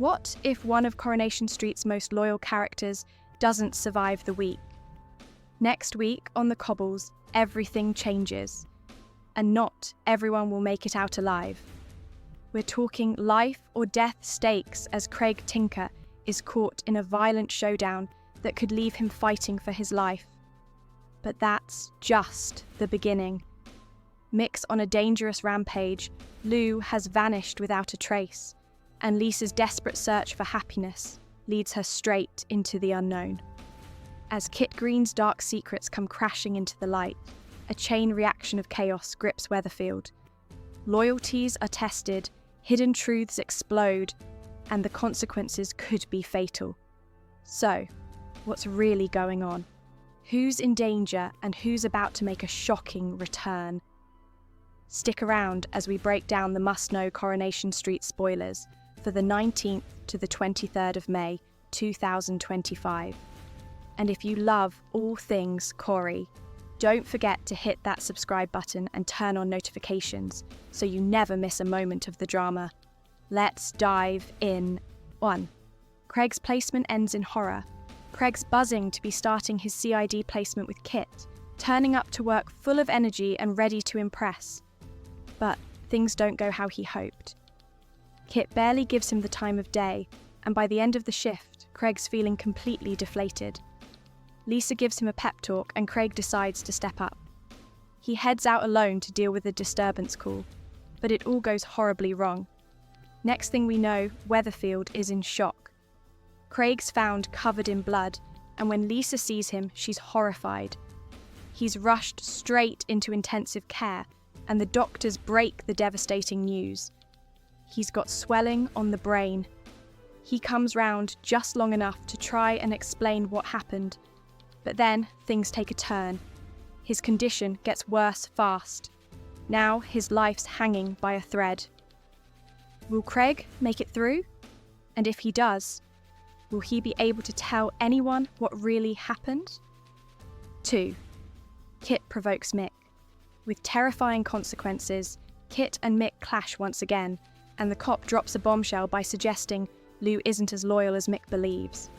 What if one of Coronation Street's most loyal characters doesn't survive the week? Next week on the cobbles, everything changes. And not everyone will make it out alive. We're talking life or death stakes as Craig Tinker is caught in a violent showdown that could leave him fighting for his life. But that's just the beginning. Mick's on a dangerous rampage, Lou has vanished without a trace, and Lisa's desperate search for happiness leads her straight into the unknown. As Kit Green's dark secrets come crashing into the light, a chain reaction of chaos grips Weatherfield. Loyalties are tested, hidden truths explode, and the consequences could be fatal. So, what's really going on? Who's in danger and who's about to make a shocking return? Stick around as we break down the must-know Coronation Street spoilers for the 19th to the 23rd of May, 2025. And if you love all things Corrie, don't forget to hit that subscribe button and turn on notifications so you never miss a moment of the drama. Let's dive in. 1. Craig's placement ends in horror. Craig's buzzing to be starting his CID placement with Kit, turning up to work full of energy and ready to impress. But things don't go how he hoped. Kit barely gives him the time of day, and by the end of the shift, Craig's feeling completely deflated. Lisa gives him a pep talk and Craig decides to step up. He heads out alone to deal with a disturbance call, but it all goes horribly wrong. Next thing we know, Weatherfield is in shock. Craig's found covered in blood, and when Lisa sees him, she's horrified. He's rushed straight into intensive care, and the doctors break the devastating news. He's got swelling on the brain. He comes round just long enough to try and explain what happened, but then things take a turn. His condition gets worse fast. Now his life's hanging by a thread. Will Craig make it through? And if he does, will he be able to tell anyone what really happened? 2. Kit provokes Mick. With terrifying consequences, Kit and Mick clash once again, and the cop drops a bombshell by suggesting Lou isn't as loyal as Mick believes.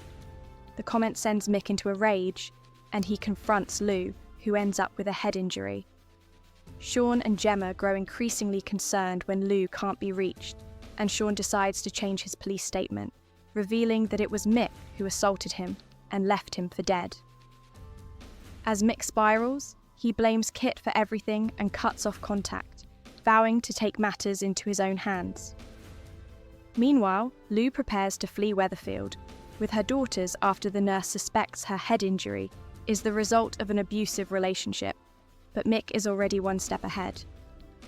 The comment sends Mick into a rage, and he confronts Lou, who ends up with a head injury. Sean and Gemma grow increasingly concerned when Lou can't be reached, and Sean decides to change his police statement, revealing that it was Mick who assaulted him and left him for dead. As Mick spirals, he blames Kit for everything and cuts off contact, vowing to take matters into his own hands. Meanwhile, Lou prepares to flee Weatherfield, with her daughters after the nurse suspects her head injury is the result of an abusive relationship, but Mick is already one step ahead.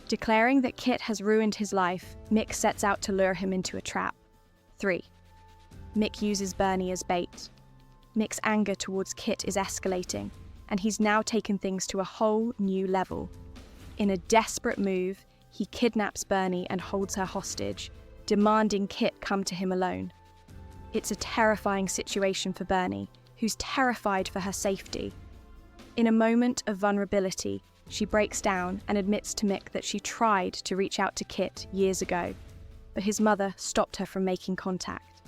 Declaring that Kit has ruined his life, Mick sets out to lure him into a trap. 3. Mick uses Bernie as bait. Mick's anger towards Kit is escalating, and he's now taken things to a whole new level. In a desperate move, he kidnaps Bernie and holds her hostage, demanding Kit come to him alone. It's a terrifying situation for Bernie, who's terrified for her safety. In a moment of vulnerability, she breaks down and admits to Mick that she tried to reach out to Kit years ago, but his mother stopped her from making contact.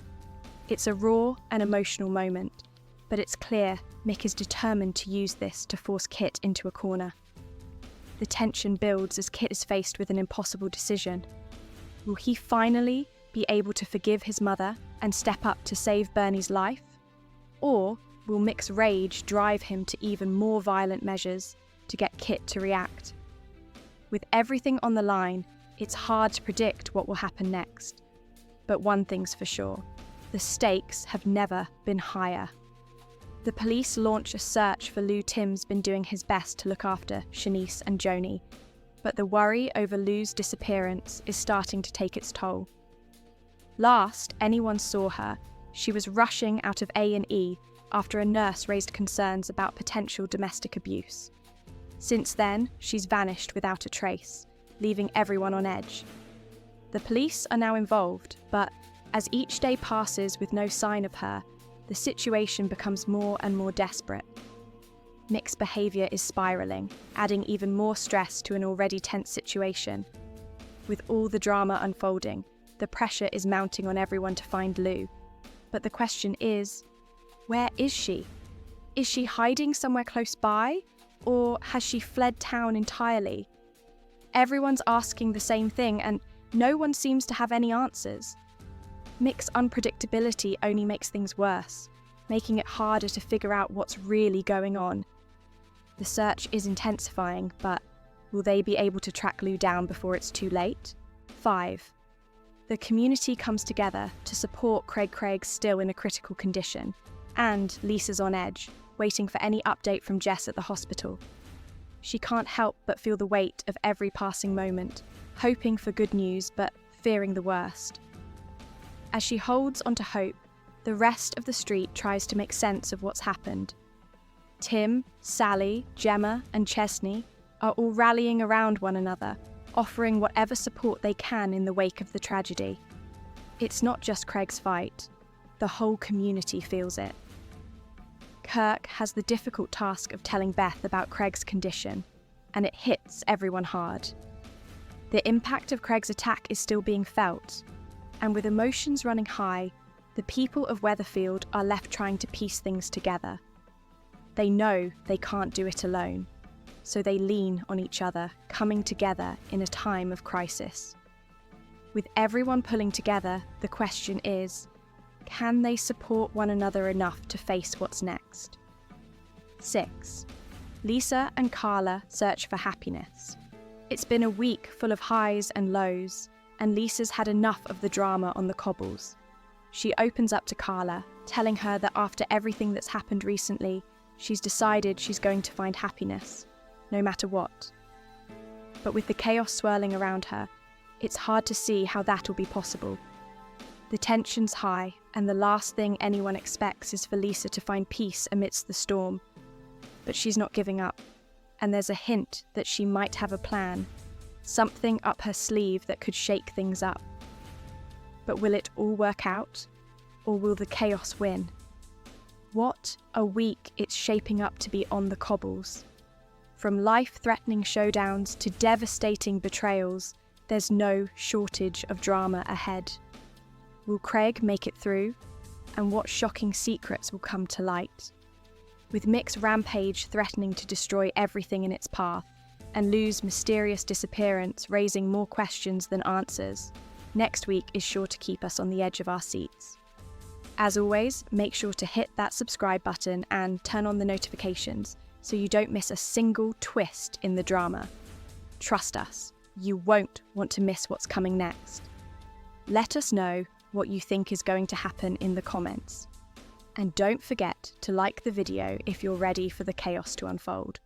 It's a raw and emotional moment, but it's clear Mick is determined to use this to force Kit into a corner. The tension builds as Kit is faced with an impossible decision. Will he finally be able to forgive his mother and step up to save Bernie's life? Or will Mick's rage drive him to even more violent measures to get Kit to react? With everything on the line, it's hard to predict what will happen next. But one thing's for sure, the stakes have never been higher. The police launch a search for Lou. Tim's been doing his best to look after Shanice and Joni, but the worry over Lou's disappearance is starting to take its toll. Last anyone saw her, she was rushing out of A&E after a nurse raised concerns about potential domestic abuse. Since then, she's vanished without a trace, leaving everyone on edge. The police are now involved, but as each day passes with no sign of her, the situation becomes more and more desperate. Mick's behaviour is spiralling, adding even more stress to an already tense situation. With all the drama unfolding, the pressure is mounting on everyone to find Lou. But the question is, where is she? Is she hiding somewhere close by? Or has she fled town entirely? Everyone's asking the same thing, and no one seems to have any answers. Mick's unpredictability only makes things worse, making it harder to figure out what's really going on. The search is intensifying, but will they be able to track Lou down before it's too late? 5. The community comes together to support Craig still in a critical condition, and Lisa's on edge, waiting for any update from Jess at the hospital. She can't help but feel the weight of every passing moment, hoping for good news but fearing the worst. As she holds onto hope, the rest of the street tries to make sense of what's happened. Tim, Sally, Gemma, and Chesney are all rallying around one another, offering whatever support they can in the wake of the tragedy. It's not just Craig's fight, the whole community feels it. Kirk has the difficult task of telling Beth about Craig's condition, and it hits everyone hard. The impact of Craig's attack is still being felt, and with emotions running high, the people of Weatherfield are left trying to piece things together. They know they can't do it alone, so they lean on each other, coming together in a time of crisis. With everyone pulling together, the question is, can they support one another enough to face what's next? 6. Lisa and Carla search for happiness. It's been a week full of highs and lows, and Lisa's had enough of the drama on the cobbles. She opens up to Carla, telling her that after everything that's happened recently, she's decided she's going to find happiness, no matter what. But with the chaos swirling around her, it's hard to see how that'll be possible. The tension's high, and the last thing anyone expects is for Lisa to find peace amidst the storm. But she's not giving up, and there's a hint that she might have a plan, something up her sleeve that could shake things up. But will it all work out, or will the chaos win? What a week it's shaping up to be on the cobbles. From life-threatening showdowns to devastating betrayals, there's no shortage of drama ahead. Will Craig make it through? And what shocking secrets will come to light? With Mick's rampage threatening to destroy everything in its path, and Lou's mysterious disappearance raising more questions than answers, next week is sure to keep us on the edge of our seats. As always, make sure to hit that subscribe button and turn on the notifications so you don't miss a single twist in the drama. Trust us, you won't want to miss what's coming next. Let us know what you think is going to happen in the comments. And don't forget to like the video if you're ready for the chaos to unfold.